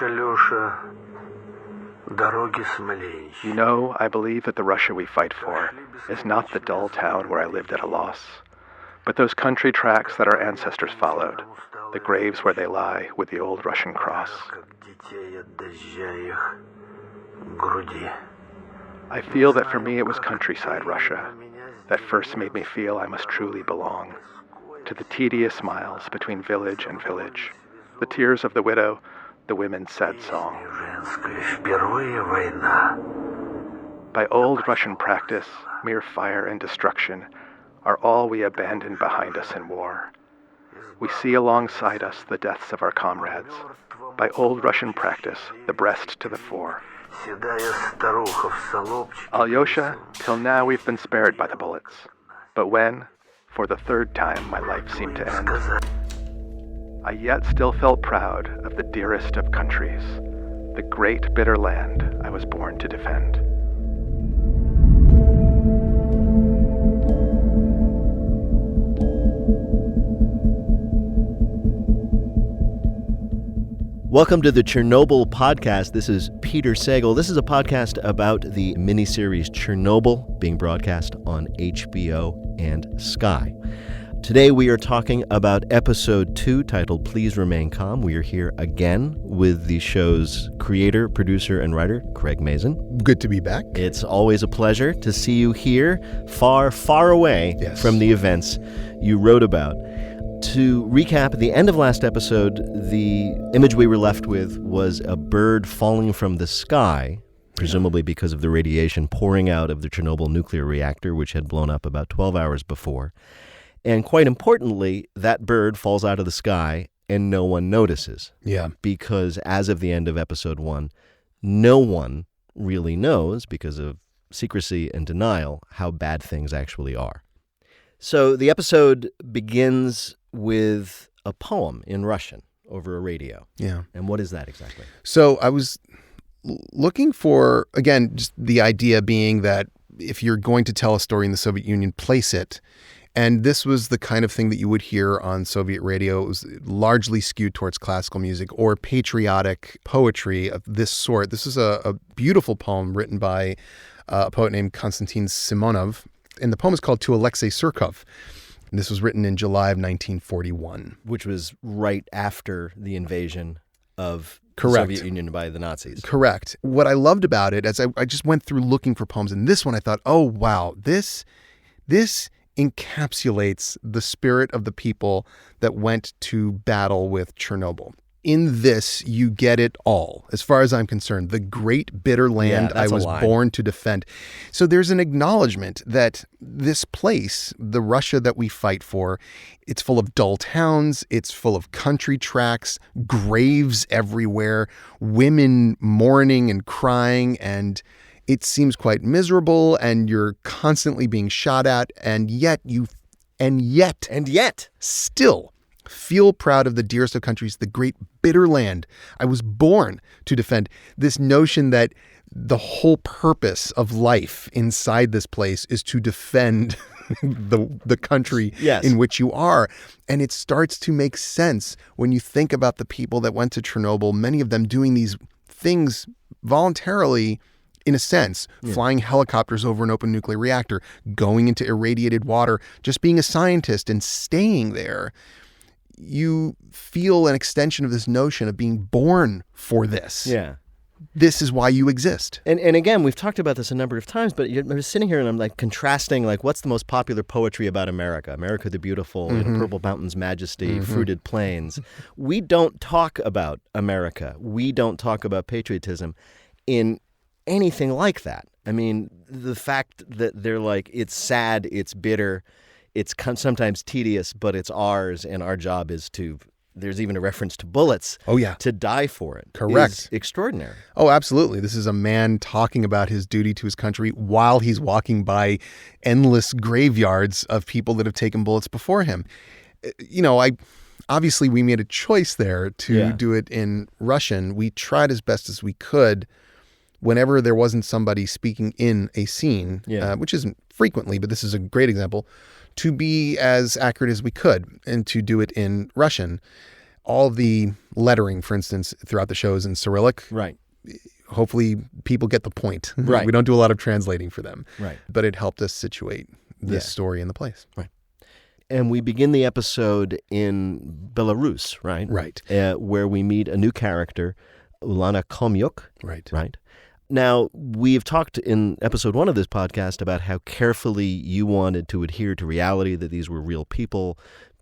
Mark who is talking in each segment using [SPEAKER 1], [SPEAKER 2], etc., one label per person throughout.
[SPEAKER 1] You know, I believe that the Russia we fight for is not the dull town where I lived at a loss, but those country tracks that our ancestors followed, the graves where they lie with the old Russian cross. I feel that for me it was countryside Russia that first made me feel I must truly belong, to the tedious miles between village and village, the tears of the widow, the women's sad song. By old Russian practice, mere fire and destruction are all we abandon behind us in war. We see alongside us the deaths of our comrades. By old Russian practice, the breast to the fore. Alyosha, till now we've been spared by the bullets. But when, for the third time, my life seemed to end, I yet still felt proud of the dearest of countries, the great bitter land I was born to defend.
[SPEAKER 2] Welcome to the Chernobyl podcast. This is Peter Sagal. This is a podcast about the miniseries Chernobyl being broadcast on HBO and Sky. Today we are talking about episode 2 titled Please Remain Calm. We are here again with the show's creator, producer, and writer, Craig Mazin.
[SPEAKER 3] Good to be back.
[SPEAKER 2] It's always a pleasure to see you here, far, far away from the events you wrote about. To recap, at the end of last episode, the image we were left with was a bird falling from the sky, presumably because of the radiation pouring out of the Chernobyl nuclear reactor, which had blown up about 12 hours before. And quite importantly, that bird falls out of the sky and no one notices.
[SPEAKER 3] Yeah.
[SPEAKER 2] Because as of the end of episode 1, no one really knows, because of secrecy and denial, how bad things actually are. So the episode begins with a poem in Russian over a radio.
[SPEAKER 3] Yeah.
[SPEAKER 2] And what is that exactly?
[SPEAKER 3] So I was looking for, again, just the idea being that if you're going to tell a story in the Soviet Union, place it. And this was the kind of thing that you would hear on Soviet radio. It was largely skewed towards classical music or patriotic poetry of this sort. This is a beautiful poem written by a poet named Konstantin Simonov. And the poem is called To Alexei Surkov. And this was written in July of 1941.
[SPEAKER 2] Which was right after the invasion of
[SPEAKER 3] Correct.
[SPEAKER 2] the Soviet Union by the Nazis.
[SPEAKER 3] Correct. What I loved about it, as I just went through looking for poems, and this one I thought, oh, wow, this encapsulates the spirit of the people that went to battle with Chernobyl. In this, you get it all, as far as I'm concerned. The great bitter land I was born to defend. So there's an acknowledgement that this place, the Russia that we fight for, it's full of dull towns, it's full of country tracks, graves everywhere, women mourning and crying, and it seems quite miserable, and you're constantly being shot at, and yet still feel proud of the dearest of countries, the great bitter land I was born to defend. This notion that the whole purpose of life inside this place is to defend the country in which you are. And it starts to make sense when you think about the people that went to Chernobyl, many of them doing these things voluntarily, in a sense, flying helicopters over an open nuclear reactor, going into irradiated water, just being a scientist and staying there. You feel an extension of this notion of being born for this.
[SPEAKER 2] Yeah.
[SPEAKER 3] This is why you exist.
[SPEAKER 2] And again, we've talked about this a number of times, but I'm just sitting here and I'm like contrasting, like, what's the most popular poetry about America? America the Beautiful, Purple Mountains Majesty, Fruited Plains. We don't talk about America. We don't talk about patriotism in anything like that. I mean, the fact that they're like, it's sad, it's bitter, it's sometimes tedious, but it's ours, and our job is to, there's even a reference to bullets.
[SPEAKER 3] Oh, yeah.
[SPEAKER 2] To die for it.
[SPEAKER 3] Correct.
[SPEAKER 2] Is extraordinary.
[SPEAKER 3] Oh, absolutely. This is a man talking about his duty to his country while he's walking by endless graveyards of people that have taken bullets before him. You know, obviously we made a choice there to do it in Russian. We tried as best as we could whenever there wasn't somebody speaking in a scene, which isn't frequently, but this is a great example, to be as accurate as we could and to do it in Russian. all the lettering, for instance, throughout the show is in Cyrillic.
[SPEAKER 2] Right.
[SPEAKER 3] Hopefully people get the point.
[SPEAKER 2] Right.
[SPEAKER 3] We don't do a lot of translating for them.
[SPEAKER 2] Right.
[SPEAKER 3] But it helped us situate this story in the place.
[SPEAKER 2] Right. And we begin the episode in Belarus, right?
[SPEAKER 3] Right.
[SPEAKER 2] Where we meet a new character, Ulana Khomyuk.
[SPEAKER 3] Right.
[SPEAKER 2] Right. Now, we've talked in episode 1 of this podcast about how carefully you wanted to adhere to reality, that these were real people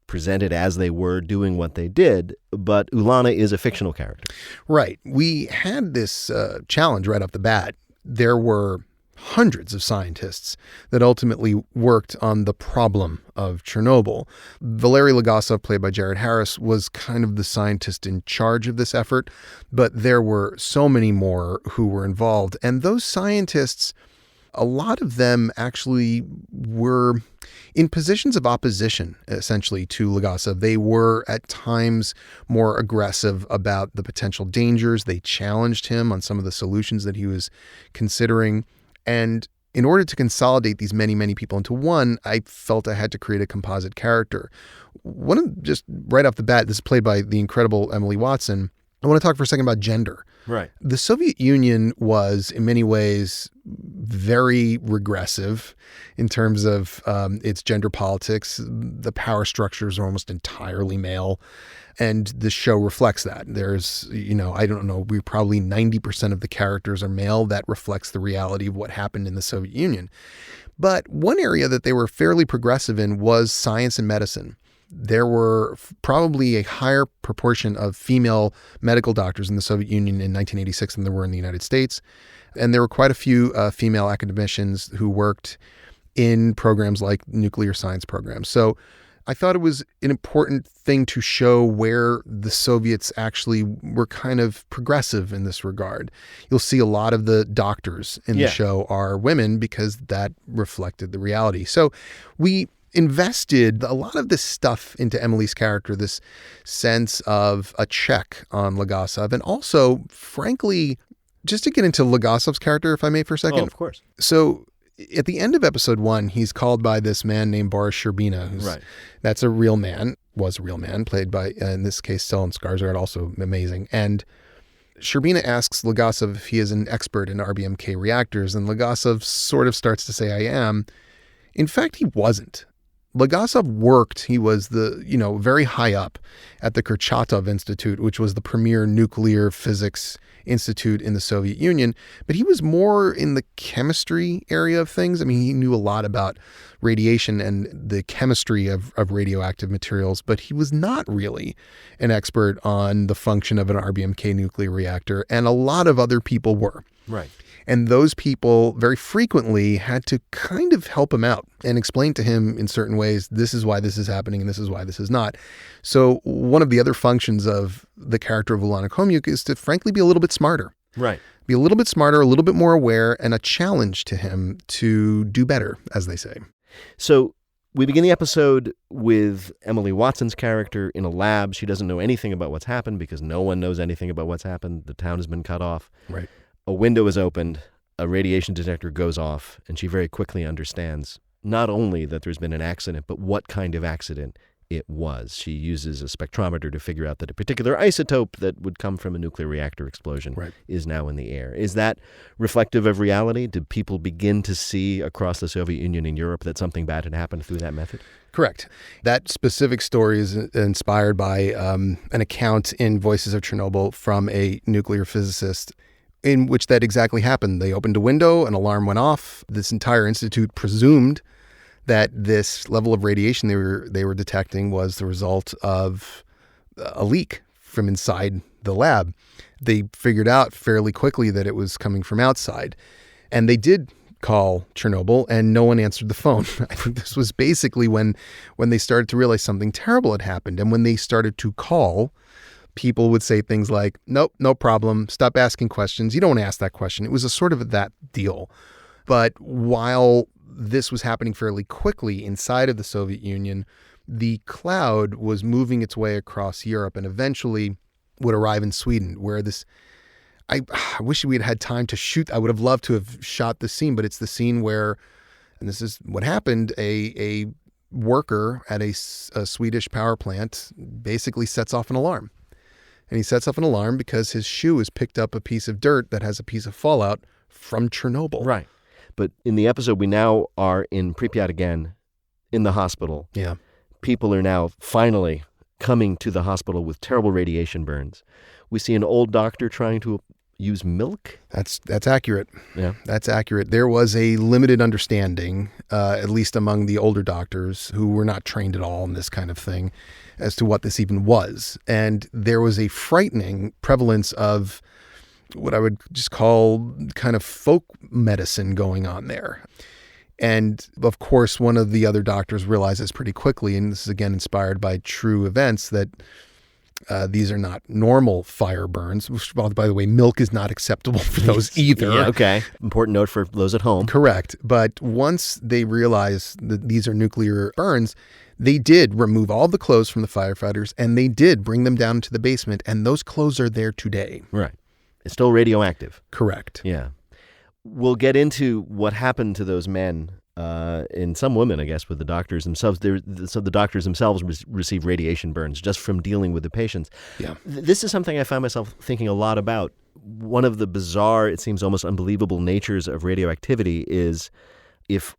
[SPEAKER 2] presented as they were doing what they did, but Ulana is a fictional character.
[SPEAKER 3] Right. We had this challenge right off the bat. There were hundreds of scientists that ultimately worked on the problem of Chernobyl. Valery Legasov, played by Jared Harris, was kind of the scientist in charge of this effort, but there were so many more who were involved. And those scientists, a lot of them actually were in positions of opposition, essentially, to Legasov. They were at times more aggressive about the potential dangers. They challenged him on some of the solutions that he was considering. And in order to consolidate these many, many people into one, I felt I had to create a composite character. Just right off the bat, this is played by the incredible Emily Watson. I want to talk for a second about gender.
[SPEAKER 2] Right.
[SPEAKER 3] The Soviet Union was, in many ways, very regressive in terms of its gender politics. The power structures are almost entirely male. And the show reflects that. There's, I don't know, probably 90% of the characters are male. That reflects the reality of what happened in the Soviet Union. But one area that they were fairly progressive in was science and medicine. There were probably a higher proportion of female medical doctors in the Soviet Union in 1986 than there were in the United States. And there were quite a few female academicians who worked in programs like nuclear science programs. So I thought it was an important thing to show where the Soviets actually were kind of progressive in this regard. You'll see a lot of the doctors in the show are women because that reflected the reality. So we invested a lot of this stuff into Emily's character, this sense of a check on Legasov. And also, frankly, just to get into Legasov's character, if I may, for a second.
[SPEAKER 2] Oh, of course.
[SPEAKER 3] So at the end of episode 1, he's called by this man named Boris Sherbina. That's a real man, was a real man, played by, in this case, Stellan Skarsgård, also amazing. And Sherbina asks Legasov if he is an expert in RBMK reactors, and Legasov sort of starts to say, I am. In fact, he wasn't. Legasov worked, he was very high up at the Kurchatov Institute, which was the premier nuclear physics institute in the Soviet Union, but he was more in the chemistry area of things. I mean, he knew a lot about radiation and the chemistry of radioactive materials, but he was not really an expert on the function of an RBMK nuclear reactor, and a lot of other people were.
[SPEAKER 2] Right.
[SPEAKER 3] And those people very frequently had to kind of help him out and explain to him in certain ways, this is why this is happening and this is why this is not. So one of the other functions of the character of Ulana Khomyuk is to frankly be a little bit smarter.
[SPEAKER 2] Right.
[SPEAKER 3] Be a little bit smarter, a little bit more aware, and a challenge to him to do better, as they say.
[SPEAKER 2] So we begin the episode with Emily Watson's character in a lab. She doesn't know anything about what's happened because no one knows anything about what's happened. The town has been cut off.
[SPEAKER 3] Right.
[SPEAKER 2] A window is opened, a radiation detector goes off, and she very quickly understands not only that there's been an accident, but what kind of accident it was. She uses a spectrometer to figure out that a particular isotope that would come from a nuclear reactor explosion is now in the air. Is that reflective of reality? Did people begin to see across the Soviet Union and Europe that something bad had happened through that method?
[SPEAKER 3] Correct. That specific story is inspired by an account in Voices of Chernobyl from a nuclear physicist in which that exactly happened. They opened a window, an alarm went off. This entire institute presumed that this level of radiation they were detecting was the result of a leak from inside the lab. They figured out fairly quickly that it was coming from outside. And they did call Chernobyl, and no one answered the phone. I think this was basically when they started to realize something terrible had happened. And when they started to call, people would say things like, nope, no problem. Stop asking questions. You don't want to ask that question. It was a sort of that deal. But while this was happening fairly quickly inside of the Soviet Union, the cloud was moving its way across Europe and eventually would arrive in Sweden, where this, I wish we had time to shoot. I would have loved to have shot the scene, but it's the scene where, and this is what happened, a worker at a Swedish power plant basically sets off an alarm. And he sets off an alarm because his shoe has picked up a piece of dirt that has a piece of fallout from Chernobyl.
[SPEAKER 2] Right. But in the episode, we now are in Pripyat again, in the hospital.
[SPEAKER 3] Yeah.
[SPEAKER 2] People are now finally coming to the hospital with terrible radiation burns. We see an old doctor trying to use milk.
[SPEAKER 3] That's accurate.
[SPEAKER 2] Yeah.
[SPEAKER 3] That's accurate. There was a limited understanding, at least among the older doctors who were not trained at all in this kind of thing, as to what this even was. And there was a frightening prevalence of what I would just call kind of folk medicine going on there. And of course, one of the other doctors realizes pretty quickly, and this is again inspired by true events, that these are not normal fire burns. Which, by the way, milk is not acceptable for those either.
[SPEAKER 2] Yeah, okay. Important note for those at home.
[SPEAKER 3] Correct. But once they realize that these are nuclear burns, they did remove all the clothes from the firefighters, and they did bring them down to the basement, and those clothes are there today.
[SPEAKER 2] Right. It's still radioactive.
[SPEAKER 3] Correct.
[SPEAKER 2] Yeah. We'll get into what happened to those men and some women, I guess, with the doctors themselves. So the doctors themselves receive radiation burns just from dealing with the patients.
[SPEAKER 3] Yeah.
[SPEAKER 2] This is something I found myself thinking a lot about. One of the bizarre, it seems almost unbelievable natures of radioactivity is if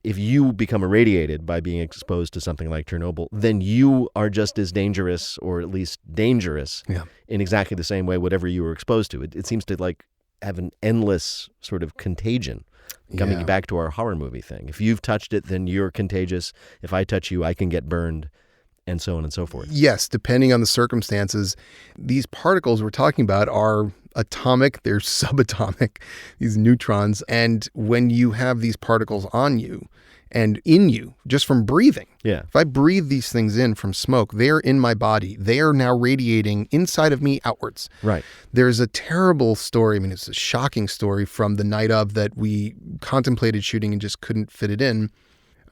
[SPEAKER 2] you become irradiated by being exposed to something like Chernobyl, then you are just as dangerous, or at least dangerous, in exactly the same way, whatever you were exposed to. It seems to like have an endless sort of contagion. Coming back to our horror movie thing. If you've touched it, then you're contagious. If I touch you, I can get burned, and so on and so forth.
[SPEAKER 3] Yes, depending on the circumstances. These particles we're talking about are atomic, they're subatomic, these neutrons. And when you have these particles on you and in you, just from breathing, if I breathe these things in from smoke, they're in my body. They are now radiating inside of me outwards.
[SPEAKER 2] Right.
[SPEAKER 3] There's a terrible story. I mean, it's a shocking story from the night of that we contemplated shooting and just couldn't fit it in,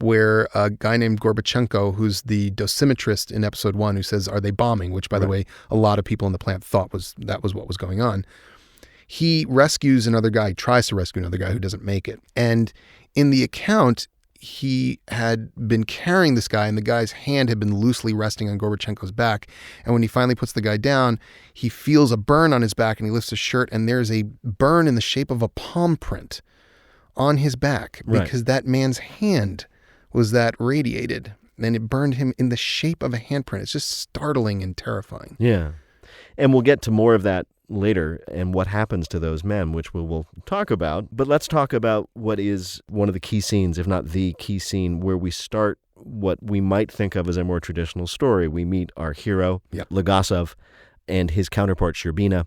[SPEAKER 3] where a guy named Gorbachenko, who's the dosimetrist in episode 1, who says, "Are they bombing?" Which, by the way, a lot of people in the plant thought that was what was going on. He rescues another guy, tries to rescue another guy who doesn't make it. And in the account, he had been carrying this guy, and the guy's hand had been loosely resting on Gorbachenko's back. And when he finally puts the guy down, he feels a burn on his back, and he lifts his shirt, and there's a burn in the shape of a palm print on his back because that man's hand was that radiated, and it burned him in the shape of a handprint. It's just startling and terrifying.
[SPEAKER 2] Yeah. And we'll get to more of that later and what happens to those men, which we will talk about. But let's talk about what is one of the key scenes, if not the key scene, where we start what we might think of as a more traditional story. We meet our hero, Legasov, and his counterpart, Sherbina.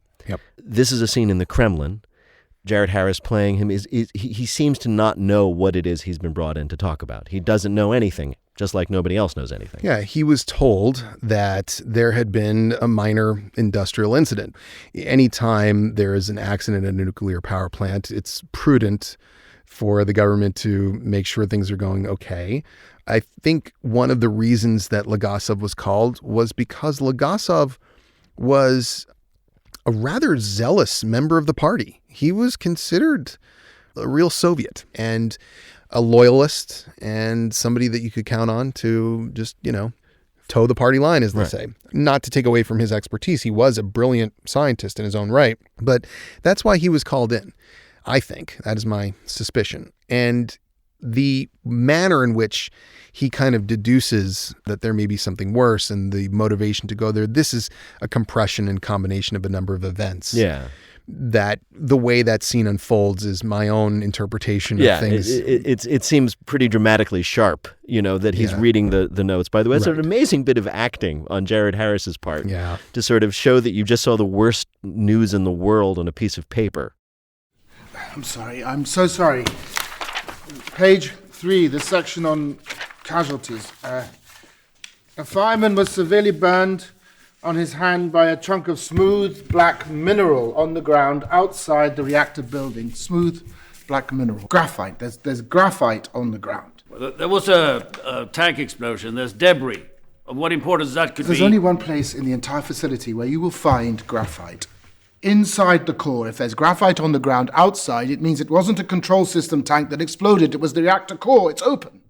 [SPEAKER 2] This is a scene in the Kremlin. Jared Harris playing him, he seems to not know what it is he's been brought in to talk about. He doesn't know anything, just like nobody else knows anything.
[SPEAKER 3] Yeah, he was told that there had been a minor industrial incident. Anytime there is an accident at a nuclear power plant, it's prudent for the government to make sure things are going okay. I think one of the reasons that Legasov was called was because Legasov was a rather zealous member of the party. He was considered a real Soviet and a loyalist and somebody that you could count on to just, toe the party line, as they say. Not to take away from his expertise. He was a brilliant scientist in his own right, but that's why he was called in. I think that is my suspicion. And the manner in which he kind of deduces that there may be something worse and the motivation to go there, this is a compression and combination of a number of events.
[SPEAKER 2] Yeah.
[SPEAKER 3] That the way that scene unfolds is my own interpretation of things.
[SPEAKER 2] It seems pretty dramatically sharp, that he's reading the notes. By the way, it's an amazing bit of acting on Jared Harris's part to sort of show that you just saw the worst news in the world on a piece of paper.
[SPEAKER 4] I'm sorry. I'm so sorry. Page 3, the section on casualties. A fireman was severely burned on his hand by a chunk of smooth black mineral on the ground outside the reactor building. Smooth black mineral. Graphite. There's graphite on the ground.
[SPEAKER 5] Well, there was a tank explosion. There's debris. Of what importance that could be?
[SPEAKER 4] There's only one place in the entire facility where you will find graphite. Inside the core. If there's graphite on the ground outside, it means it wasn't a control system tank that exploded. It was the reactor core. It's open.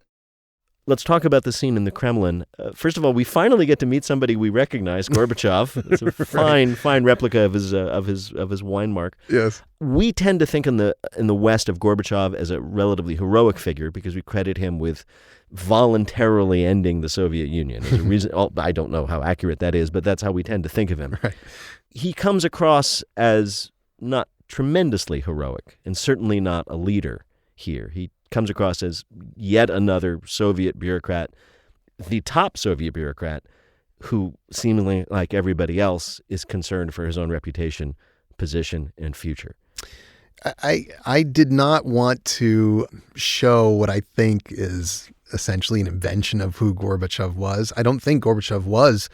[SPEAKER 2] Let's talk about the scene in the Kremlin. First of all, we finally get to meet somebody we recognize, Gorbachev. It's a fine replica of his wine mark.
[SPEAKER 3] Yes.
[SPEAKER 2] We tend to think in the West of Gorbachev as a relatively heroic figure because we credit him with voluntarily ending the Soviet Union. As a reason, I don't know how accurate that is, but that's how we tend to think of him.
[SPEAKER 3] Right.
[SPEAKER 2] He comes across as not tremendously heroic and certainly not a leader here. He comes across as yet another Soviet bureaucrat, the top Soviet bureaucrat, who seemingly, like everybody else, is concerned for his own reputation, position, and future.
[SPEAKER 3] I did not want to show what I think is essentially an invention of who Gorbachev was. I don't think Gorbachev was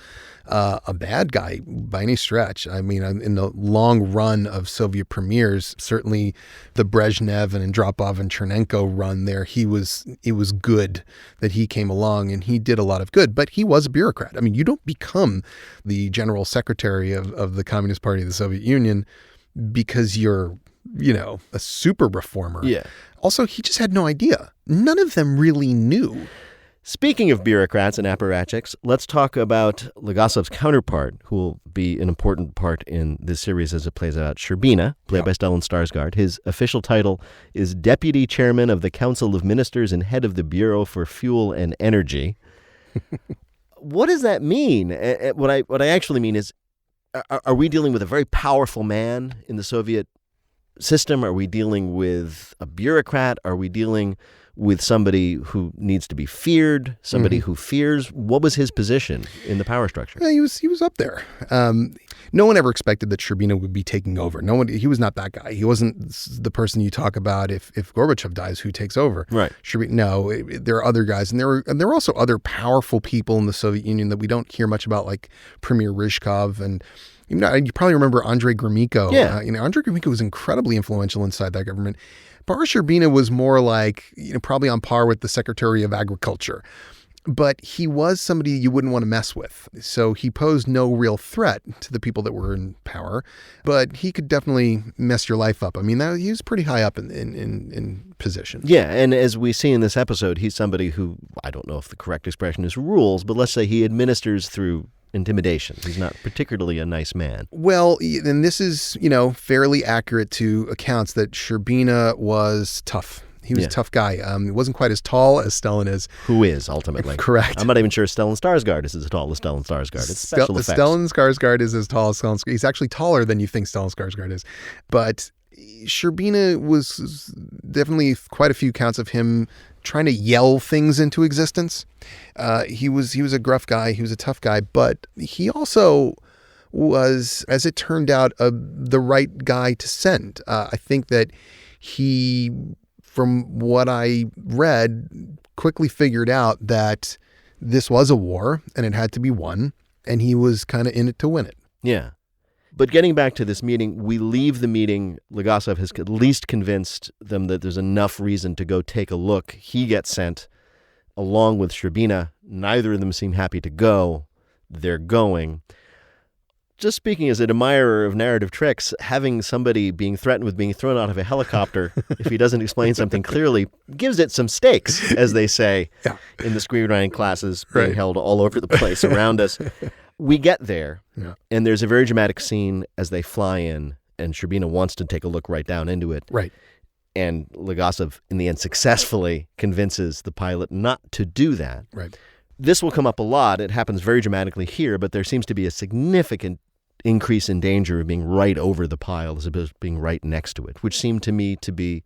[SPEAKER 3] a bad guy by any stretch. I mean, in the long run of Soviet premiers, certainly the Brezhnev and Andropov and Chernenko run there, it was good that he came along and he did a lot of good, but he was a bureaucrat. I mean, you don't become the general secretary of the Communist Party of the Soviet Union because you're, a super reformer.
[SPEAKER 2] Yeah.
[SPEAKER 3] Also, he just had no idea. None of them really knew.
[SPEAKER 2] Speaking of bureaucrats and apparatchiks, let's talk about Legasov's counterpart, who will be an important part in this series as it plays out, Sherbina, played by Stellan Skarsgård. His official title is Deputy Chairman of the Council of Ministers and Head of the Bureau for Fuel and Energy. What does that mean? What I actually mean is, are we dealing with a very powerful man in the Soviet system? Are we dealing with a bureaucrat? Are we dealing with somebody who needs to be feared, somebody who fears? What was his position in the power structure?
[SPEAKER 3] Yeah, he was up there. No one ever expected that Sherbina would be taking over. He was not that guy. He wasn't the person you talk about if Gorbachev dies, who takes over. Right. No, there are other guys, and there were also other powerful people in the Soviet Union that we don't hear much about, like Premier Ryzhkov and. You probably remember Andrei Gromyko.
[SPEAKER 2] Yeah.
[SPEAKER 3] Andrei Gromyko was incredibly influential inside that government. Boris Sherbina was more like, probably on par with the Secretary of Agriculture. But he was somebody you wouldn't want to mess with. So he posed no real threat to the people that were in power, but he could definitely mess your life up. I mean, he was pretty high up in position.
[SPEAKER 2] Yeah, and as we see in this episode, he's somebody who, I don't know if the correct expression is rules, but let's say he administers through intimidation. He's not particularly a nice man.
[SPEAKER 3] Well, and this is, fairly accurate to accounts that Sherbina was tough. He was a tough guy. He wasn't quite as tall as Stellan is.
[SPEAKER 2] Who is, ultimately.
[SPEAKER 3] Correct.
[SPEAKER 2] I'm not even sure Stellan Skarsgård is as tall as Stellan Skarsgård. It's special effects.
[SPEAKER 3] Stellan Skarsgård is as tall as Stellan Skarsgård. He's actually taller than you think Stellan Skarsgård is. But Sherbina was definitely quite a few counts of him trying to yell things into existence. He was a gruff guy. He was a tough guy, but he also was, as it turned out, the right guy to send. I think that he, from what I read, quickly figured out that this was a war and it had to be won, and he was kind of in it to win it.
[SPEAKER 2] Yeah. But getting back to this meeting, we leave the meeting. Legasov has at least convinced them that there's enough reason to go take a look. He gets sent along with Sherbina. Neither of them seem happy to go. They're going. Just speaking as an admirer of narrative tricks, having somebody being threatened with being thrown out of a helicopter if he doesn't explain something clearly gives it some stakes, as they say in the screenwriting classes being held all over the place around us. We get there, and there's a very dramatic scene as they fly in, and Sherbina wants to take a look right down into it.
[SPEAKER 3] Right.
[SPEAKER 2] And Legasov, in the end, successfully convinces the pilot not to do that.
[SPEAKER 3] Right.
[SPEAKER 2] This will come up a lot. It happens very dramatically here, but there seems to be a significant increase in danger of being right over the pile as opposed to being right next to it, which seemed to me to be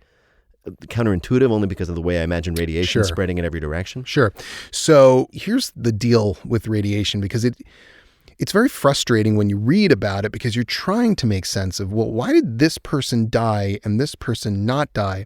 [SPEAKER 2] counterintuitive only because of the way I imagine radiation spreading in every direction.
[SPEAKER 3] Sure. So here's the deal with radiation, because it's very frustrating when you read about it, because you're trying to make sense of, well, why did this person die and this person not die?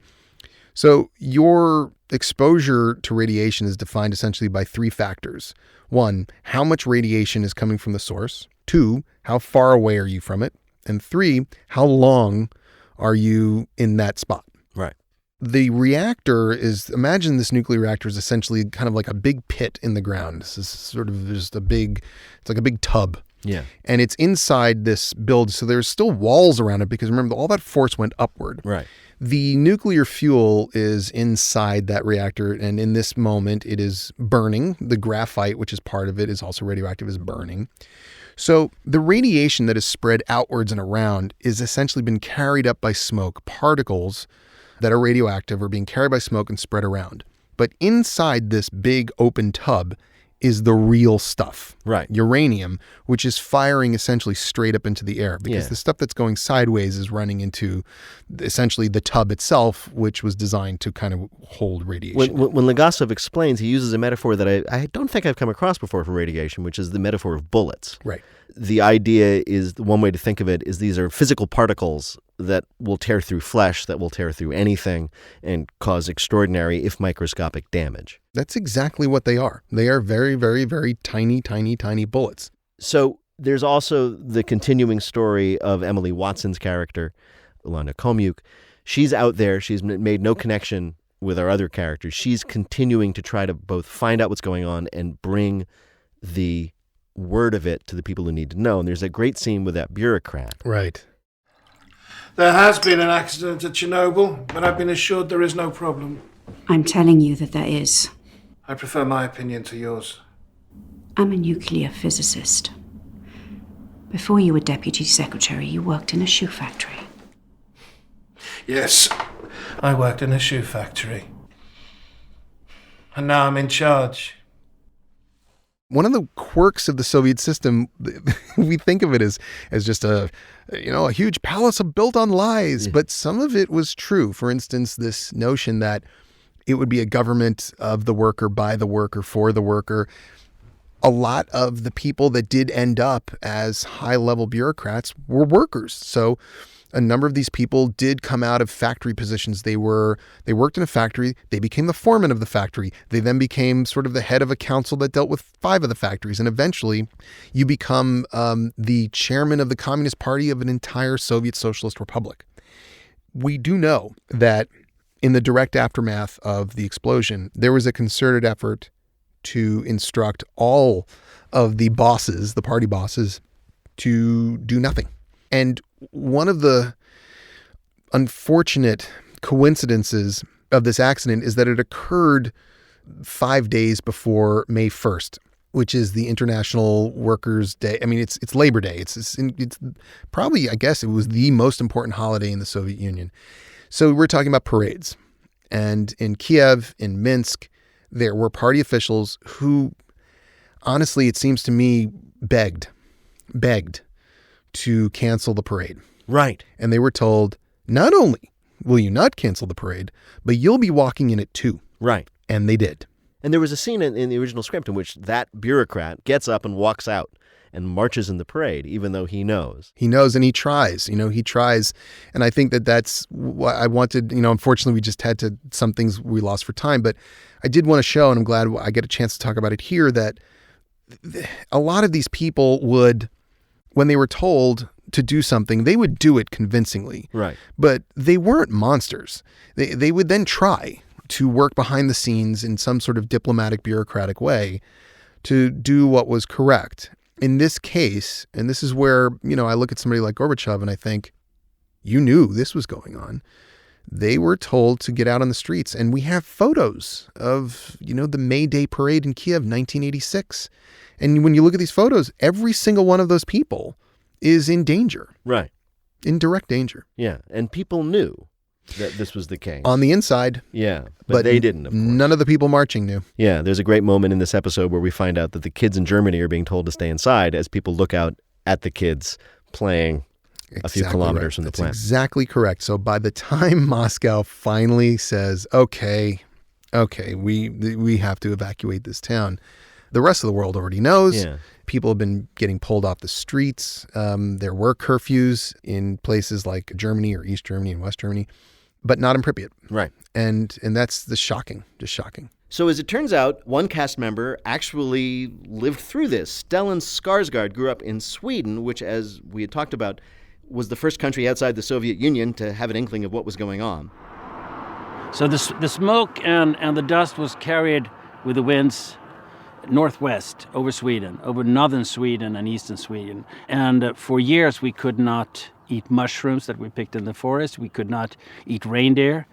[SPEAKER 3] So your exposure to radiation is defined essentially by three factors. One, how much radiation is coming from the source. Two, how far away are you from it? And three, how long are you in that spot?
[SPEAKER 2] Right.
[SPEAKER 3] The reactor is, imagine this nuclear reactor is essentially kind of like a big pit in the ground. This is sort of just it's like a big tub.
[SPEAKER 2] Yeah.
[SPEAKER 3] And it's inside this build, so there's still walls around it, because remember, all that force went upward.
[SPEAKER 2] Right.
[SPEAKER 3] The nuclear fuel is inside that reactor, and in this moment, it is burning. The graphite, which is part of it, is also radioactive, is burning. So the radiation that is spread outwards and around is essentially been carried up by smoke. Particles that are radioactive are being carried by smoke and spread around. But inside this big open tub is the real stuff.
[SPEAKER 2] Right.
[SPEAKER 3] Uranium, which is firing essentially straight up into the air because the stuff that's going sideways is running into essentially the tub itself, which was designed to kind of hold radiation.
[SPEAKER 2] When Legasov explains, he uses a metaphor that I don't think I've come across before for radiation, which is the metaphor of bullets.
[SPEAKER 3] Right.
[SPEAKER 2] The idea is, one way to think of it is these are physical particles that will tear through flesh, that will tear through anything and cause extraordinary, if microscopic, damage.
[SPEAKER 3] That's exactly what they are. They are very, very, very tiny, tiny, tiny bullets.
[SPEAKER 2] So there's also the continuing story of Emily Watson's character, Ulana Khomyuk. She's out there. She's made no connection with our other characters. She's continuing to try to both find out what's going on and bring the word of it to the people who need to know. And there's a great scene with that bureaucrat.
[SPEAKER 3] Right.
[SPEAKER 6] There has been an accident at Chernobyl, but I've been assured there is no problem.
[SPEAKER 7] I'm telling you that there is.
[SPEAKER 6] I prefer my opinion to yours.
[SPEAKER 7] I'm a nuclear physicist. Before you were deputy secretary, you worked in a shoe factory.
[SPEAKER 6] Yes, I worked in a shoe factory. And now I'm in charge.
[SPEAKER 3] One of the quirks of the Soviet system, we think of it as just a huge palace built on lies, but some of it was true. For instance, this notion that it would be a government of the worker, by the worker, for the worker. A lot of the people that did end up as high-level bureaucrats were workers. So a number of these people did come out of factory positions. They worked in a factory. They became the foreman of the factory. They then became sort of the head of a council that dealt with 5 of the factories. And eventually you become the chairman of the Communist Party of an entire Soviet Socialist Republic. We do know that in the direct aftermath of the explosion, there was a concerted effort to instruct all of the bosses, the party bosses, to do nothing. And one of the unfortunate coincidences of this accident is that it occurred 5 days before May 1st, which is the International Workers' Day. I mean, it's Labor Day. It's probably, I guess, it was the most important holiday in the Soviet Union. So we're talking about parades. And in Kiev, in Minsk, there were party officials who, honestly, it seems to me, begged to cancel the parade.
[SPEAKER 2] Right.
[SPEAKER 3] And they were told, not only will you not cancel the parade, but you'll be walking in it too.
[SPEAKER 2] Right.
[SPEAKER 3] And they did.
[SPEAKER 2] And there was a scene in the original script in which that bureaucrat gets up and walks out and marches in the parade, even though he knows.
[SPEAKER 3] He knows, and he tries. He tries. And I think that's what I wanted. Unfortunately, we just had some things we lost for time. But I did want to show, and I'm glad I get a chance to talk about it here, that a lot of these people would, when they were told to do something, they would do it convincingly.
[SPEAKER 2] Right.
[SPEAKER 3] But they weren't monsters. They would then try to work behind the scenes in some sort of diplomatic, bureaucratic way to do what was correct. In this case, and this is where, I look at somebody like Gorbachev and I think, you knew this was going on. They were told to get out on the streets. And we have photos of, the May Day parade in Kiev, 1986. And when you look at these photos, every single one of those people is in danger.
[SPEAKER 2] Right.
[SPEAKER 3] In direct danger.
[SPEAKER 2] Yeah. And people knew that this was the case.
[SPEAKER 3] On the inside.
[SPEAKER 2] Yeah. But they didn't, of course.
[SPEAKER 3] None of the people marching knew.
[SPEAKER 2] Yeah. There's a great moment in this episode where we find out that the kids in Germany are being told to stay inside as people look out at the kids playing a few kilometers from the plant.
[SPEAKER 3] That's exactly correct. So by the time Moscow finally says, okay, we have to evacuate this town, the rest of the world already knows.
[SPEAKER 2] Yeah.
[SPEAKER 3] People have been getting pulled off the streets. There were curfews in places like Germany or East Germany and West Germany, but not in Pripyat.
[SPEAKER 2] Right.
[SPEAKER 3] And that's just shocking.
[SPEAKER 2] So as it turns out, one cast member actually lived through this. Stellan Skarsgård grew up in Sweden, which, as we had talked about, was the first country outside the Soviet Union to have an inkling of what was going on.
[SPEAKER 5] So the smoke and the dust was carried with the winds northwest over Sweden, over northern Sweden and eastern Sweden. And for years we could not eat mushrooms that we picked in the forest. We could not eat reindeer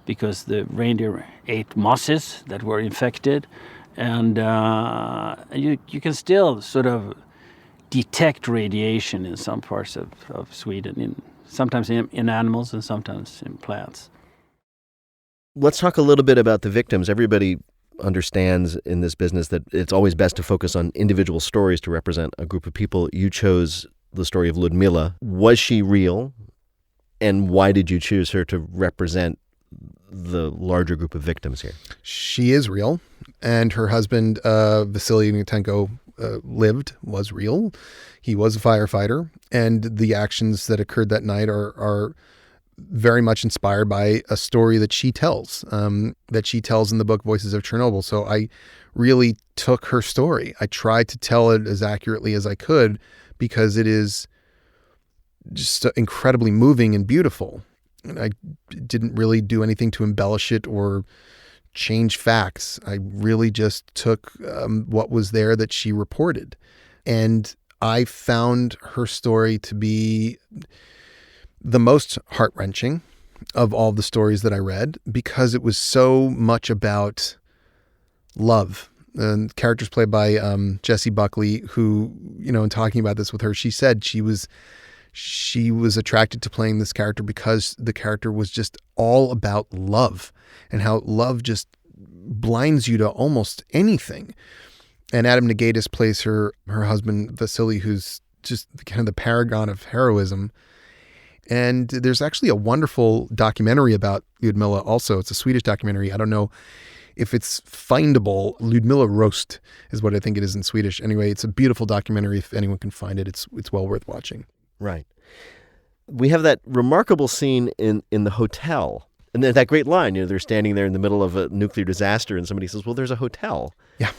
[SPEAKER 5] because the reindeer ate mosses that were infected. And you can still sort of detect radiation in some parts of Sweden, sometimes in animals and sometimes in plants.
[SPEAKER 2] Let's talk a little bit about the victims. Everybody understands in this business that it's always best to focus on individual stories to represent a group of people. You chose the story of Ludmila. Was she real? And why did you choose her to represent the larger group of victims here?
[SPEAKER 3] She is real. And her husband, Valery Legasov, was real. He was a firefighter. And the actions that occurred that night are very much inspired by a story that she tells in the book Voices of Chernobyl. So I really took her story. I tried to tell it as accurately as I could because it is just incredibly moving and beautiful. And I didn't really do anything to embellish it or change facts. I really just took what was there that she reported. And I found her story to be the most heart-wrenching of all the stories that I read because it was so much about love. And characters played by Jessie Buckley, who, in talking about this with her, she said she was attracted to playing this character because the character was just all about love and how love just blinds you to almost anything. And Adam Negatis plays her husband, Vasily, who's just kind of the paragon of heroism. And there's actually a wonderful documentary about Ludmila also. It's a Swedish documentary. I don't know if it's findable. Ludmila Roast is what I think it is in Swedish. Anyway, it's a beautiful documentary. If anyone can find it, it's well worth watching.
[SPEAKER 2] Right. We have that remarkable scene in the hotel. And that great line, they're standing there in the middle of a nuclear disaster and somebody says, well, there's a hotel.
[SPEAKER 3] Yeah.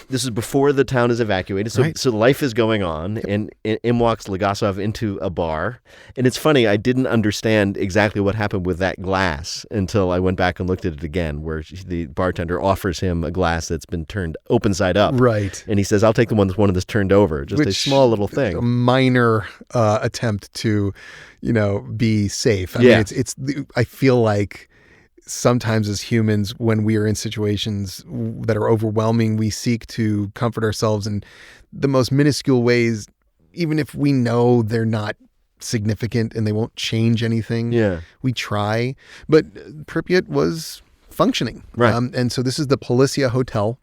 [SPEAKER 2] This is before the town is evacuated. So,
[SPEAKER 3] Right.
[SPEAKER 2] So life is going on. Yep. And in walks Legasov into a bar. And it's funny, I didn't understand exactly what happened with that glass until I went back and looked at it again, where the bartender offers him a glass that's been turned open side up.
[SPEAKER 3] Right.
[SPEAKER 2] And he says, I'll take the one that's turned over. Just a small little thing.
[SPEAKER 3] A minor attempt to, be safe. I
[SPEAKER 2] Yeah.
[SPEAKER 3] mean, I feel like sometimes as humans, when we are in situations that are overwhelming, we seek to comfort ourselves in the most minuscule ways, even if we know they're not significant and they won't change anything.
[SPEAKER 2] Yeah.
[SPEAKER 3] We try. But Pripyat was functioning.
[SPEAKER 2] Right.
[SPEAKER 3] And so this is the Politia Hotel.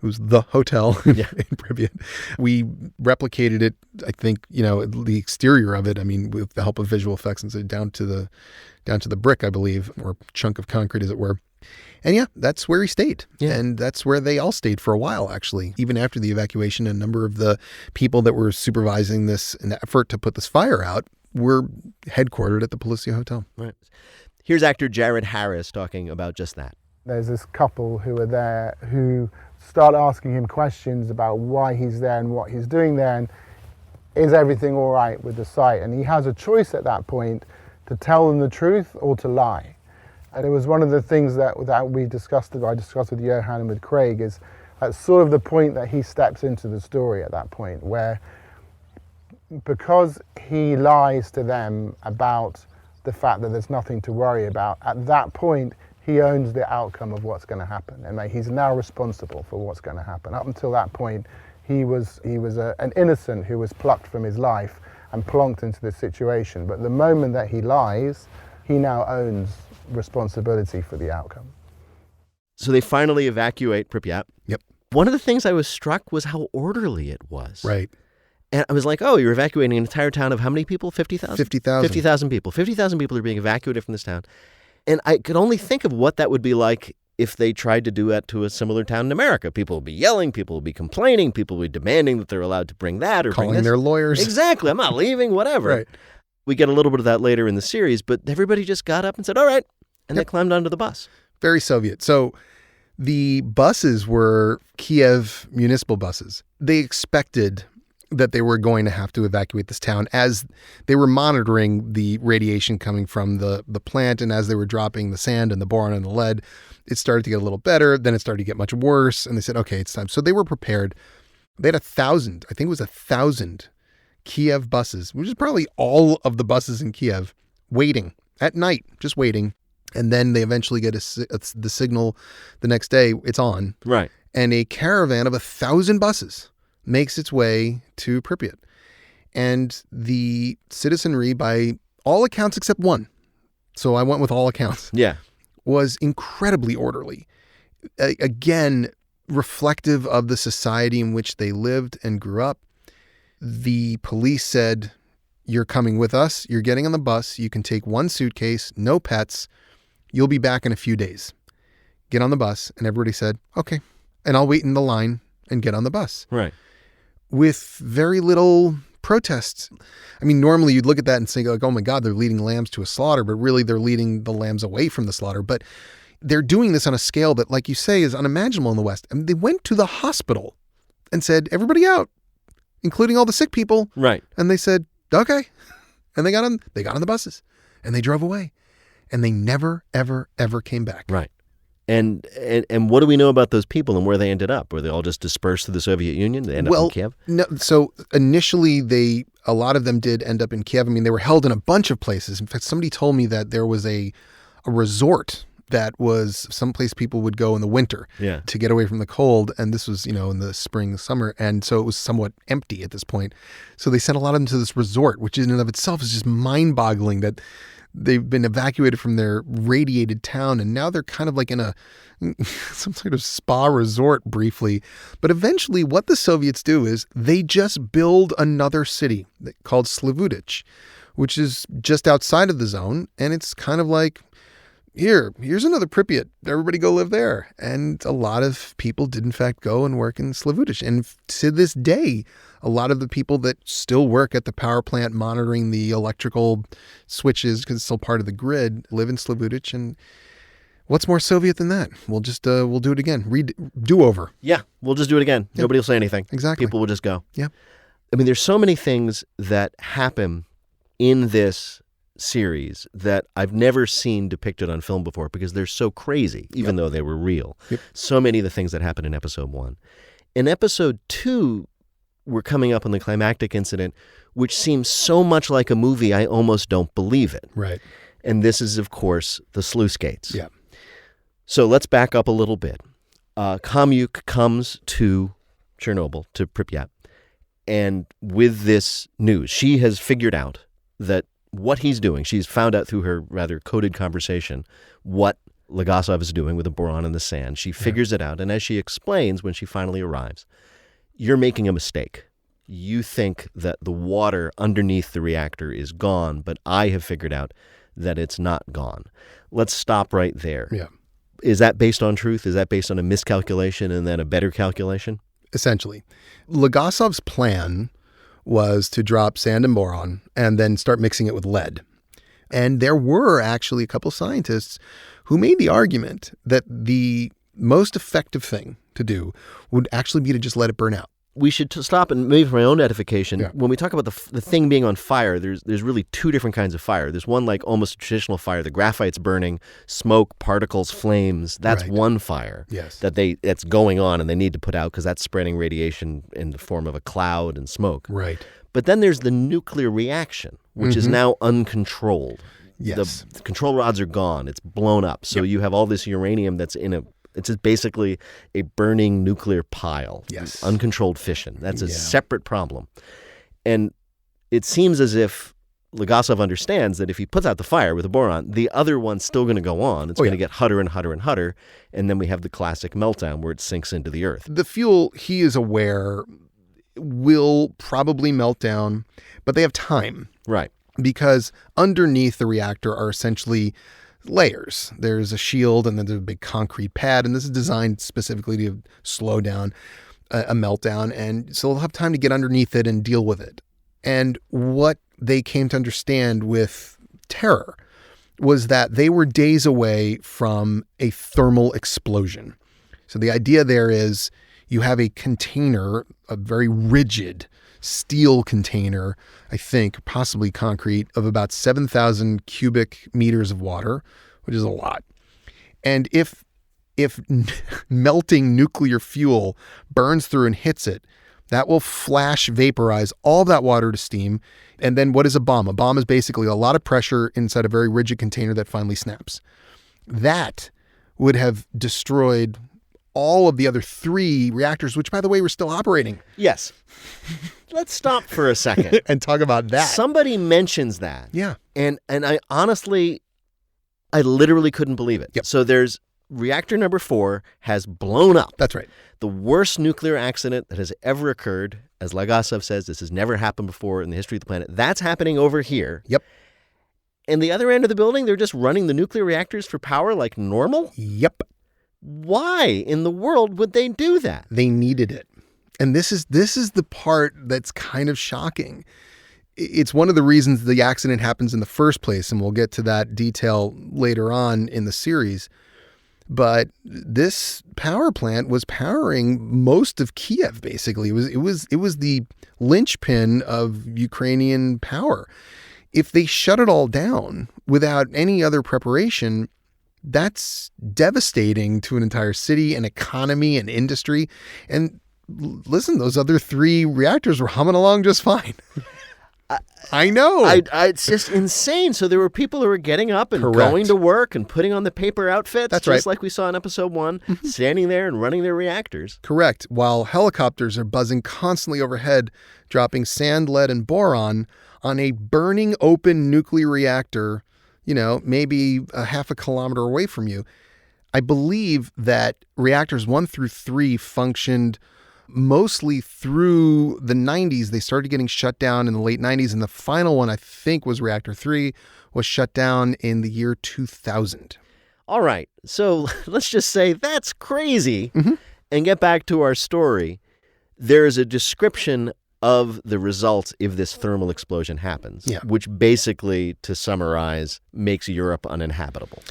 [SPEAKER 3] It was the hotel in Pripyat. We replicated it, I think, the exterior of it, with the help of visual effects and so down to the brick, I believe, or chunk of concrete, as it were. And yeah, that's where he stayed. Yeah. And that's where they all stayed for a while, actually. Even after the evacuation, a number of the people that were supervising this in the effort to put this fire out were headquartered at the Politia Hotel.
[SPEAKER 2] Right. Here's actor Jared Harris talking about just that.
[SPEAKER 8] There's this couple who are there who start asking him questions about why he's there and what he's doing there and is everything all right with the site. And he has a choice at that point to tell them the truth or to lie. And it was one of the things that I discussed with Johan and with Craig, is at sort of the point that he steps into the story at that point, where because he lies to them about the fact that there's nothing to worry about, at that point he owns the outcome of what's going to happen, and he's now responsible for what's going to happen. Up until that point, he was an innocent who was plucked from his life and plonked into this situation. But the moment that he lies, he now owns responsibility for the outcome.
[SPEAKER 2] So they finally evacuate Pripyat.
[SPEAKER 3] Yep.
[SPEAKER 2] One of the things I was struck was how orderly it was.
[SPEAKER 3] Right.
[SPEAKER 2] And I was like, oh, you're evacuating an entire town of how many people? 50,000?
[SPEAKER 3] 50,000.
[SPEAKER 2] 50,000 people. 50,000 people are being evacuated from this town. And I could only think of what that would be like if they tried to do that to a similar town in America. People would be yelling, people would be complaining, people would be demanding that they're allowed to bring that or
[SPEAKER 3] calling
[SPEAKER 2] bring this.
[SPEAKER 3] Their lawyers.
[SPEAKER 2] Exactly. I'm not leaving, whatever.
[SPEAKER 3] Right.
[SPEAKER 2] We get a little bit of that later in the series, but everybody just got up and said, all right. And they climbed onto the bus.
[SPEAKER 3] Very Soviet. So the buses were Kiev municipal buses. They expected that they were going to have to evacuate this town as they were monitoring the radiation coming from the plant, and as they were dropping the sand and the boron and the lead, it started to get a little better. Then it started to get much worse, and they said, okay, it's time. So they were prepared. They had 1,000, I think it was 1,000 Kiev buses, which is probably all of the buses in Kiev, waiting at night, just waiting. And then they eventually get the signal the next day, it's on.
[SPEAKER 2] Right.
[SPEAKER 3] And a caravan of 1,000 buses makes its way to Pripyat. And the citizenry, by all accounts except one, so I went with all accounts,
[SPEAKER 2] Yeah.
[SPEAKER 3] was incredibly orderly. Again, reflective of the society in which they lived and grew up. The police said, "You're coming with us. You're getting on the bus. You can take one suitcase, no pets. You'll be back in a few days. Get on the bus." And everybody said, "Okay." And I'll wait in the line and get on the bus.
[SPEAKER 2] Right.
[SPEAKER 3] With very little protests. I mean, normally you'd look at that and think, like, oh my God, they're leading lambs to a slaughter, but really they're leading the lambs away from the slaughter. But they're doing this on a scale that, like you say, is unimaginable in the West. I mean, they went to the hospital and said, "Everybody out, including all the sick people."
[SPEAKER 2] Right.
[SPEAKER 3] And they said, "Okay." And they got on the buses and they drove away. And they never, ever, ever came back.
[SPEAKER 2] Right. And what do we know about those people and where they ended up? Were they all just dispersed to the Soviet Union? They ended up in Kiev?
[SPEAKER 3] No. So initially, a lot of them did end up in Kiev. I mean, they were held in a bunch of places. In fact, somebody told me that there was a resort that was someplace people would go in the winter to get away from the cold. And this was, in the spring, summer. And so it was somewhat empty at this point. So they sent a lot of them to this resort, which in and of itself is just mind-boggling that they've been evacuated from their radiated town, and now they're kind of like in some sort of spa resort briefly. But eventually what the Soviets do is they just build another city called Slavutich, which is just outside of the zone. And it's kind of like, here's another Pripyat. Everybody go live there. And a lot of people did in fact go and work in Slavutich. And to this day, a lot of the people that still work at the power plant monitoring the electrical switches, because it's still part of the grid, live in Slavutich. And what's more Soviet than that? We'll just, we'll do it again. Do over.
[SPEAKER 2] Yeah, we'll just do it again.
[SPEAKER 3] Yep.
[SPEAKER 2] Nobody will say anything.
[SPEAKER 3] Exactly.
[SPEAKER 2] People will just go.
[SPEAKER 3] Yeah.
[SPEAKER 2] I mean, there's so many things that happen in this series that I've never seen depicted on film before because they're so crazy, even though they were real.
[SPEAKER 3] Yep.
[SPEAKER 2] So many of the things that happened in episode 1. In episode 2, we're coming up on the climactic incident, which seems so much like a movie, I almost don't believe it.
[SPEAKER 3] Right.
[SPEAKER 2] And this is, of course, the sluice gates.
[SPEAKER 3] Yeah.
[SPEAKER 2] So let's back up a little bit. Khomyuk comes to Chernobyl, to Pripyat, and with this news, she has figured out that what he's doing, she's found out through her rather coded conversation what Legasov is doing with the boron in the sand. She figures it out, and as she explains when she finally arrives, you're making a mistake. You think that the water underneath the reactor is gone, but I have figured out that it's not gone. Let's stop right there.
[SPEAKER 3] Yeah.
[SPEAKER 2] Is that based on truth? Is that based on a miscalculation and then a better calculation?
[SPEAKER 3] Essentially. Legasov's plan was to drop sand and boron and then start mixing it with lead. And there were actually a couple scientists who made the argument that the most effective thing to do would actually be to just let it burn out.
[SPEAKER 2] We should stop, and maybe for my own edification,
[SPEAKER 3] Yeah.
[SPEAKER 2] when we talk about the thing being on fire, there's really two different kinds of fire. There's one like almost a traditional fire. The graphite's burning, smoke, particles, flames. That's
[SPEAKER 3] Right.
[SPEAKER 2] one fire
[SPEAKER 3] Yes.
[SPEAKER 2] that's going on and they need to put out because that's spreading radiation in the form of a cloud and smoke.
[SPEAKER 3] Right.
[SPEAKER 2] But then there's the nuclear reaction, which is now uncontrolled.
[SPEAKER 3] Yes.
[SPEAKER 2] The control rods are gone. It's blown up. So you have all this uranium that's it's just basically a burning nuclear pile.
[SPEAKER 3] Yes.
[SPEAKER 2] Uncontrolled fission. That's a
[SPEAKER 3] Yeah.
[SPEAKER 2] separate problem. And it seems as if Legasov understands that if he puts out the fire with the boron, the other one's still going to go on. It's going to get hotter and hotter and hotter. And then we have the classic meltdown where it sinks into the earth.
[SPEAKER 3] The fuel, he is aware, will probably melt down, but they have time.
[SPEAKER 2] Right.
[SPEAKER 3] Because underneath the reactor are essentially layers. There's a shield and then there's a big concrete pad, and this is designed specifically to slow down a meltdown, and so they'll have time to get underneath it and deal with it. And what they came to understand with terror was that they were days away from a thermal explosion. So the idea there is you have a container, a very rigid steel container, I think, possibly concrete, of about 7,000 cubic meters of water, which is a lot. And if melting nuclear fuel burns through and hits it, That will flash vaporize all that water to steam. And then what is a bomb? A bomb is basically a lot of pressure inside a very rigid container that finally snaps. That would have destroyed all of the other 3 reactors, which, by the way, were still operating.
[SPEAKER 2] Yes. Let's stop for a second.
[SPEAKER 3] And talk about that.
[SPEAKER 2] Somebody mentions that.
[SPEAKER 3] Yeah.
[SPEAKER 2] And I honestly, I literally couldn't believe it.
[SPEAKER 3] Yep.
[SPEAKER 2] So there's reactor number 4 has blown up.
[SPEAKER 3] That's right.
[SPEAKER 2] The worst nuclear accident that has ever occurred. As Legasov says, this has never happened before in the history of the planet. That's happening over here.
[SPEAKER 3] Yep.
[SPEAKER 2] And the other end of the building, they're just running the nuclear reactors for power like normal?
[SPEAKER 3] Yep.
[SPEAKER 2] Why in the world would they do that?
[SPEAKER 3] They needed it. And this is the part that's kind of shocking. It's one of the reasons the accident happens in the first place, and we'll get to that detail later on in the series. But this power plant was powering most of Kiev, basically. It was the linchpin of Ukrainian power. If they shut it all down without any other preparation, that's devastating to an entire city, an economy, an industry. And listen, those other 3 reactors were humming along just fine. I know.
[SPEAKER 2] It's just insane. So there were people who were getting up and
[SPEAKER 3] Correct.
[SPEAKER 2] going to work and putting on the paper outfits,
[SPEAKER 3] That's
[SPEAKER 2] just
[SPEAKER 3] right.
[SPEAKER 2] like we saw in episode 1, standing there and running their reactors.
[SPEAKER 3] Correct. While helicopters are buzzing constantly overhead, dropping sand, lead, and boron on a burning open nuclear reactor, maybe a half a kilometer away from you. I believe that reactors 1 through 3 functioned mostly through the 90s. They started getting shut down in the late 90s, and the final one, I think, was reactor 3, was shut down in the year 2000.
[SPEAKER 2] All right. So let's just say that's crazy and get back to our story. There is a description of the results if this thermal explosion happens, which basically, to summarize, makes Europe uninhabitable.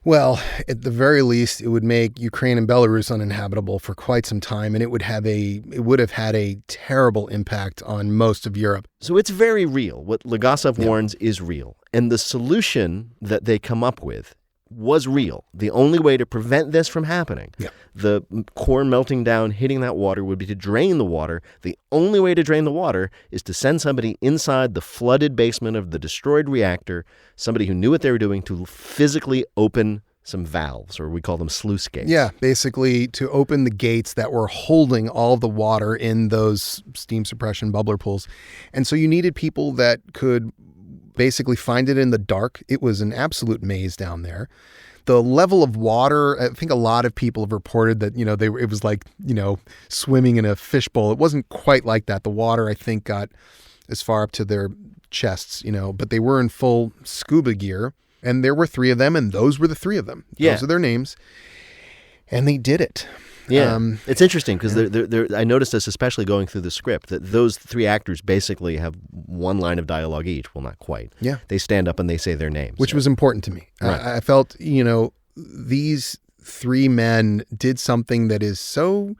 [SPEAKER 3] Well, at the very least, it would make Ukraine and Belarus uninhabitable for quite some time, and it would have had a terrible impact on most of Europe.
[SPEAKER 2] So it's very real. What Legasov warns is real. And the solution that they come up with was real. The only way to prevent this from happening, the core melting down, hitting that water, would be to drain the water. The only way to drain the water is to send somebody inside the flooded basement of the destroyed reactor, somebody who knew what they were doing, to physically open some valves, or we call them sluice gates.
[SPEAKER 3] Yeah, basically to open the gates that were holding all the water in those steam suppression bubbler pools. And so you needed people that could basically find it in the dark. It was an absolute maze down there. The level of water, I think a lot of people have reported that, it was like, swimming in a fishbowl. It wasn't quite like that. The water, I think, got as far up to their chests, but they were in full scuba gear. And there were 3 of them, and those were the 3 of them.
[SPEAKER 2] Yeah.
[SPEAKER 3] Those are their names. And they did it.
[SPEAKER 2] Yeah, it's interesting because I noticed this, especially going through the script, that those 3 actors basically have one line of dialogue each. Well, not quite.
[SPEAKER 3] Yeah.
[SPEAKER 2] They stand up and they say their names.
[SPEAKER 3] Which was important to me.
[SPEAKER 2] Right.
[SPEAKER 3] I felt, these 3 men did something that is so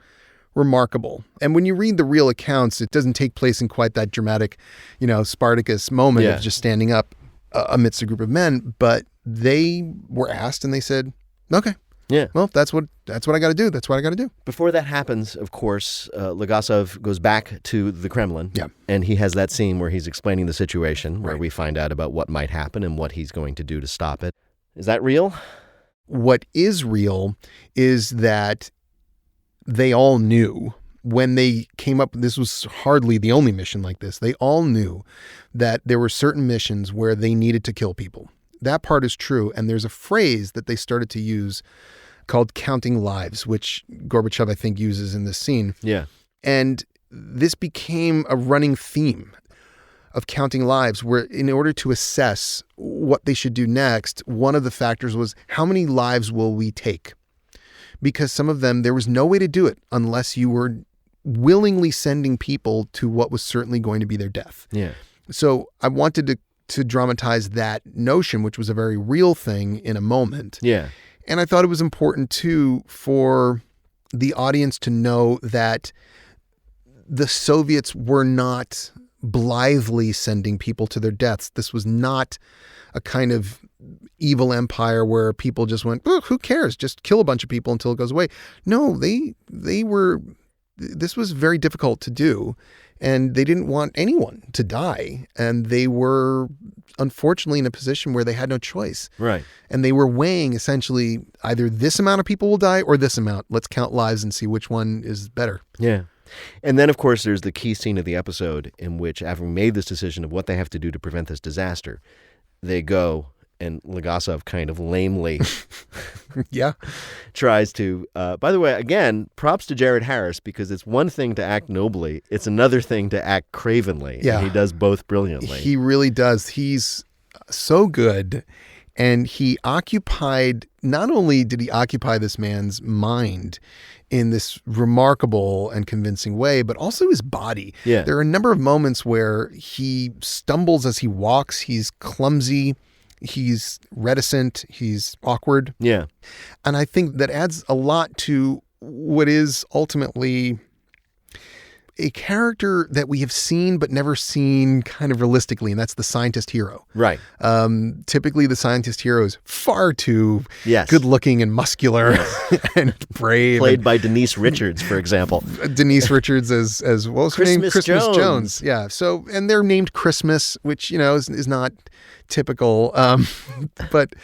[SPEAKER 3] remarkable. And when you read the real accounts, it doesn't take place in quite that dramatic, Spartacus moment of just standing up amidst a group of men. But they were asked and they said, okay.
[SPEAKER 2] Yeah.
[SPEAKER 3] Well, that's what I got to do. That's what I got to do.
[SPEAKER 2] Before that happens, of course, Legasov goes back to the Kremlin.
[SPEAKER 3] Yeah.
[SPEAKER 2] And he has that scene where he's explaining the situation, where we find out about what might happen and what he's going to do to stop it. Is that real?
[SPEAKER 3] What is real is that they all knew when they came up, this was hardly the only mission like this. They all knew that there were certain missions where they needed to kill people. That part is true. And there's a phrase that they started to use called counting lives, which Gorbachev, I think, uses in this scene.
[SPEAKER 2] Yeah.
[SPEAKER 3] And this became a running theme of counting lives, where in order to assess what they should do next, one of the factors was, how many lives will we take? Because some of them, there was no way to do it unless you were willingly sending people to what was certainly going to be their death.
[SPEAKER 2] Yeah.
[SPEAKER 3] So I wanted to dramatize that notion, which was a very real thing in a moment.
[SPEAKER 2] Yeah.
[SPEAKER 3] And I thought it was important, too, for the audience to know that the Soviets were not blithely sending people to their deaths. This was not a kind of evil empire where people just went, oh, who cares? Just kill a bunch of people until it goes away. No, they were this was very difficult to do, and they didn't want anyone to die. And they were, unfortunately, in a position where they had no choice.
[SPEAKER 2] Right.
[SPEAKER 3] And they were weighing essentially either this amount of people will die or this amount. Let's count lives and see which one is better.
[SPEAKER 2] Yeah. And then, of course, there's the key scene of the episode in which, having made this decision of what they have to do to prevent this disaster, they go, and Legasov kind of lamely tries to, by the way, again, props to Jared Harris, because it's one thing to act nobly. It's another thing to act cravenly.
[SPEAKER 3] Yeah.
[SPEAKER 2] And he does both brilliantly.
[SPEAKER 3] He really does. He's so good. And he occupied, not only did he occupy this man's mind in this remarkable and convincing way, but also his body.
[SPEAKER 2] Yeah.
[SPEAKER 3] There are a number of moments where he stumbles as he walks. He's clumsy. He's reticent. He's awkward.
[SPEAKER 2] Yeah.
[SPEAKER 3] And I think that adds a lot to what is ultimately a character that we have seen but never seen kind of realistically, and that's the scientist hero.
[SPEAKER 2] Right.
[SPEAKER 3] Typically, the scientist hero is far too
[SPEAKER 2] Yes.
[SPEAKER 3] good-looking and muscular and brave.
[SPEAKER 2] Played by Denise Richards, for example.
[SPEAKER 3] Denise Richards as what was her name?
[SPEAKER 2] Christmas Jones.
[SPEAKER 3] Yeah. So, and they're named Christmas, which, is not typical. But,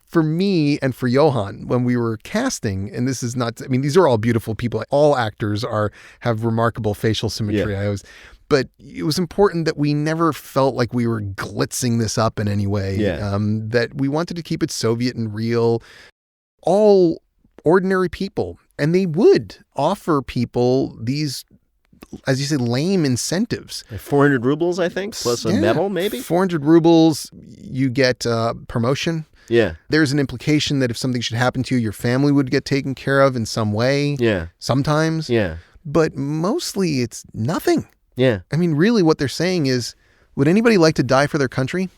[SPEAKER 3] for me and for Johan, when we were casting, and this is not, these are all beautiful people. All actors have remarkable facial symmetry.
[SPEAKER 2] Yeah.
[SPEAKER 3] But it was important that we never felt like we were glitzing this up in any way.
[SPEAKER 2] Yeah.
[SPEAKER 3] That we wanted to keep it Soviet and real. All ordinary people. And they would offer people these, as you say, lame incentives.
[SPEAKER 2] 400 rubles, I think, plus a medal, maybe?
[SPEAKER 3] 400 rubles, you get promotion.
[SPEAKER 2] Yeah.
[SPEAKER 3] There's an implication that if something should happen to you, your family would get taken care of in some way.
[SPEAKER 2] Yeah.
[SPEAKER 3] Sometimes.
[SPEAKER 2] Yeah.
[SPEAKER 3] But mostly it's nothing.
[SPEAKER 2] Yeah.
[SPEAKER 3] Really what they're saying is, would anybody like to die for their country?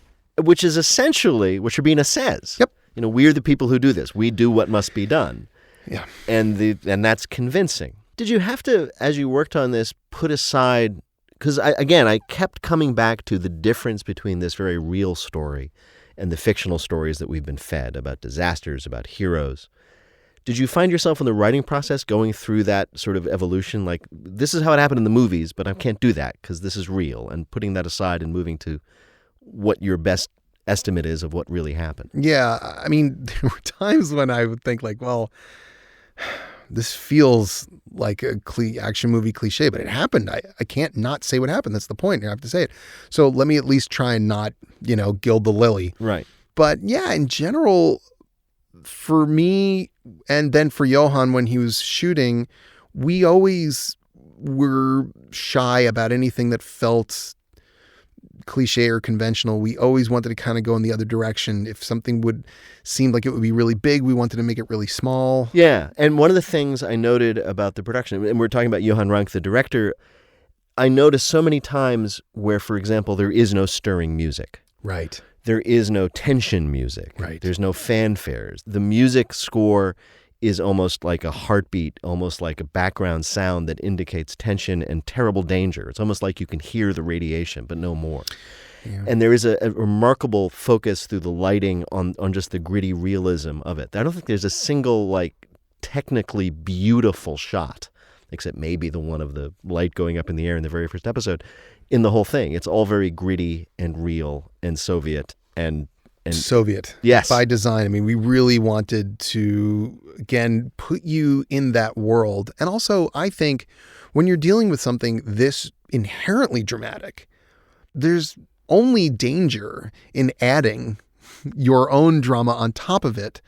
[SPEAKER 2] Which is essentially what Sherbina says.
[SPEAKER 3] Yep.
[SPEAKER 2] We're the people who do this. We do what must be done.
[SPEAKER 3] Yeah.
[SPEAKER 2] And that's convincing. Did you have to, as you worked on this, put aside, because I kept coming back to the difference between this very real story and the fictional stories that we've been fed about disasters, about heroes. Did you find yourself in the writing process going through that sort of evolution? Like, this is how it happened in the movies, but I can't do that because this is real, and putting that aside and moving to what your best estimate is of what really happened?
[SPEAKER 3] Yeah. There were times when I would think like, well, this feels like a action movie cliche, but it happened. I can't not say what happened. That's the point. I have to say it. So let me at least try and not, gild the lily.
[SPEAKER 2] Right.
[SPEAKER 3] But yeah, in general, for me, and then for Johan when he was shooting, we always were shy about anything that felt cliche or conventional. We always wanted to kind of go in the other direction. If something would seem like it would be really big, we wanted to make it really small.
[SPEAKER 2] Yeah. And one of the things I noted about the production, and we're talking about Johan Rank, the director, I noticed so many times where, for example, there is no stirring music.
[SPEAKER 3] Right.
[SPEAKER 2] There is no tension music.
[SPEAKER 3] Right.
[SPEAKER 2] There's no fanfares. The music score is almost like a heartbeat, almost like a background sound that indicates tension and terrible danger. It's almost like you can hear the radiation, but no more. Yeah. And there is a remarkable focus through the lighting on just the gritty realism of it. I don't think there's a single, technically beautiful shot, except maybe the one of the light going up in the air in the very first episode, in the whole thing. It's all very gritty and real and Soviet and
[SPEAKER 3] Soviet.
[SPEAKER 2] Yes.
[SPEAKER 3] By design. We really wanted to, again, put you in that world. And also, I think when you're dealing with something this inherently dramatic, there's only danger in adding your own drama on top of it,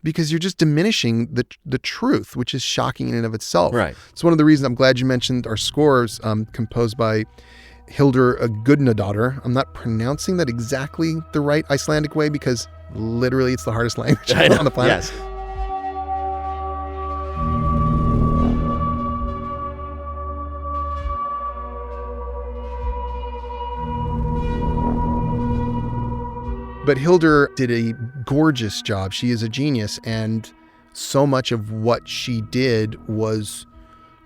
[SPEAKER 3] because you're just diminishing the truth, which is shocking in and of itself.
[SPEAKER 2] Right.
[SPEAKER 3] It's one of the reasons I'm glad you mentioned our scores, composed by Hildur Gudnadottir. I'm not pronouncing that exactly the right Icelandic way because literally it's the hardest language on the planet.
[SPEAKER 2] Yes.
[SPEAKER 3] But Hildur did a gorgeous job. She is a genius, and so much of what she did was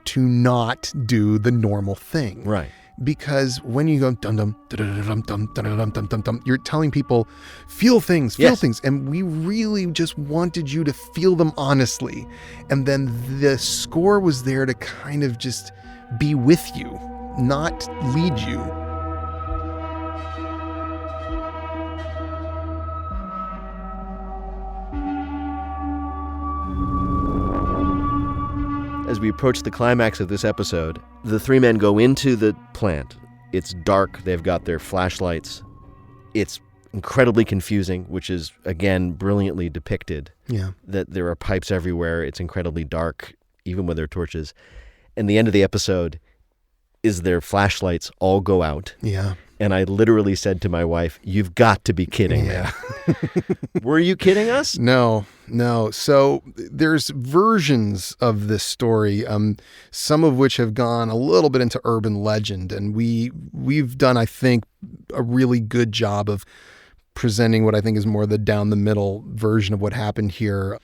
[SPEAKER 3] to not do the normal thing.
[SPEAKER 2] Right.
[SPEAKER 3] because when you go dum dum dum dum dum dum dum dum, you're telling people feel things, and we really just wanted you to feel them honestly. And then the score was there to kind of just be with you, not lead you.
[SPEAKER 2] As we approach the climax of this episode, the three men go into the plant. It's dark. They've got their flashlights. It's incredibly confusing, which is, again, brilliantly depicted.
[SPEAKER 3] Yeah.
[SPEAKER 2] That there are pipes everywhere. It's incredibly dark, even with their torches. And the end of the episode is their flashlights all go out.
[SPEAKER 3] Yeah.
[SPEAKER 2] And I literally said to my wife, "You've got to be kidding me." Were you kidding us?
[SPEAKER 3] No. So there's versions of this story, some of which have gone a little bit into urban legend. And we've done, I think, a really good job of presenting what I think is more the down the middle version of what happened here.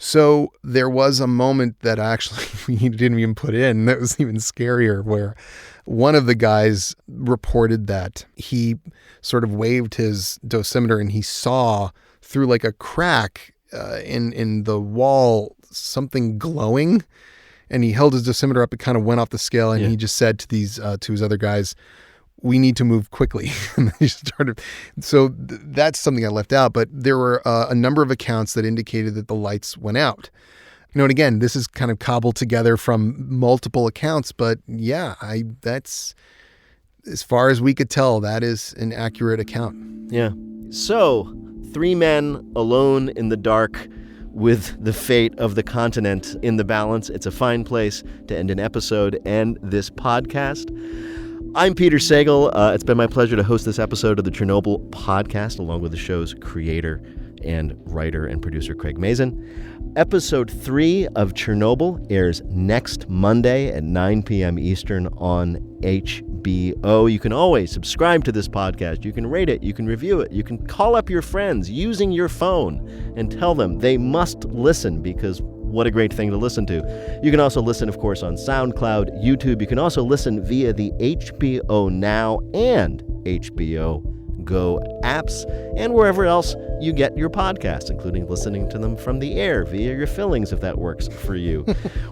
[SPEAKER 3] So there was a moment that actually we didn't even put in that was even scarier, where one of the guys reported that he sort of waved his dosimeter and he saw through like a crack in the wall something glowing, and he held his dosimeter up. It kind of went off the scale, and he just said to these to his other guys, "We need to move quickly." And they started. So that's something I left out, but there were a number of accounts that indicated that the lights went out. And again, this is kind of cobbled together from multiple accounts, but that's, as far as we could tell, that is an accurate account.
[SPEAKER 2] Yeah. So, three men alone in the dark with the fate of the continent in the balance. It's a fine place to end an episode and this podcast. I'm Peter Sagal. It's been my pleasure to host this episode of the Chernobyl podcast, along with the show's creator and writer and producer, Craig Mazin. Episode 3 of Chernobyl airs next Monday at 9 p.m. Eastern on HBO. You can always subscribe to this podcast. You can rate it. You can review it. You can call up your friends using your phone and tell them they must listen, because what a great thing to listen to. You can also listen, of course, on SoundCloud, YouTube. You can also listen via the HBO Now and HBO Go apps, and wherever else you get your podcasts, including listening to them from the air via your fillings, if that works for you.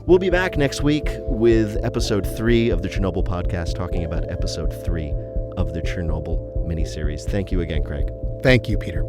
[SPEAKER 2] We'll be back next week with episode 3 of the Chernobyl podcast, talking about episode 3 of the Chernobyl miniseries. Thank you again, Craig.
[SPEAKER 3] Thank you, Peter.